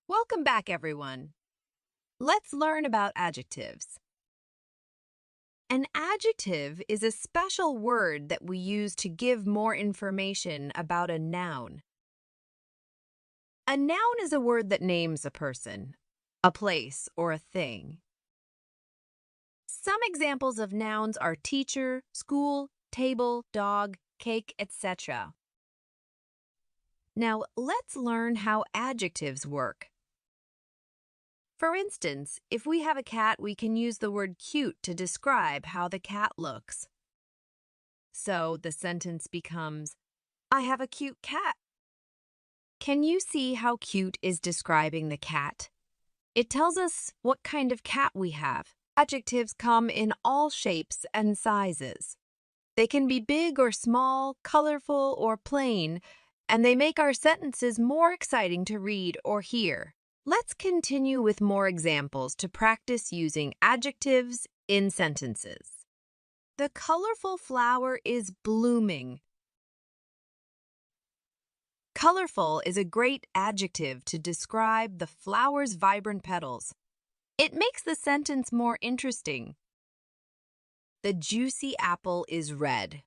Welcome back, everyone. Let's learn about adjectives. An adjective is a special word that we use to give more information about a noun. A noun is a word that names a person, a place, or a thing. Some examples of nouns are teacher, school, table, dog, cake, etc. Now, let's learn how adjectives work. For instance, if we have a cat, we can use the word cute to describe how the cat looks. So the sentence becomes, I have a cute cat. Can you see how cute is describing the cat? It tells us what kind of cat we have. Adjectives come in all shapes and sizes. They can be big or small, colorful or plain, and they make our sentences more exciting to read or hear. Let's continue with more examples to practice using adjectives in sentences. The colorful flower is blooming. Colorful is a great adjective to describe the flower's vibrant petals. It makes the sentence more interesting. The juicy apple is red.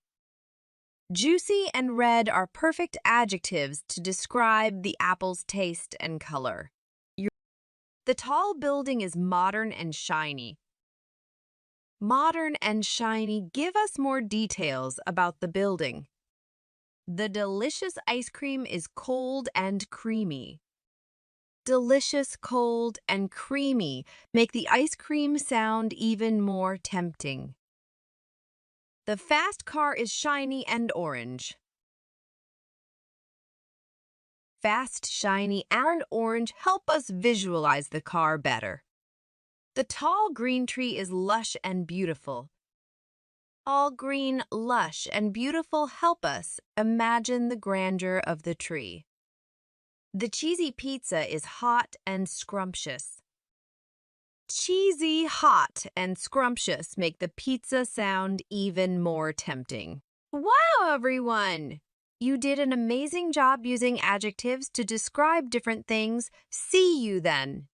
Juicy and red are perfect adjectives to describe the apple's taste and color. The tall building is modern and shiny. Modern and shiny give us more details about the building. The delicious ice cream is cold and creamy. Delicious, cold, and creamy make the ice cream sound even more tempting. The fast car is shiny and orange. Fast, shiny, and orange help us visualize the car better. The tall green tree is lush and beautiful. All green, lush, and beautiful help us imagine the grandeur of the tree. The cheesy pizza is hot and scrumptious. Cheesy, hot, and scrumptious make the pizza sound even more tempting. Wow, everyone! You did an amazing job using adjectives to describe different things. See you then.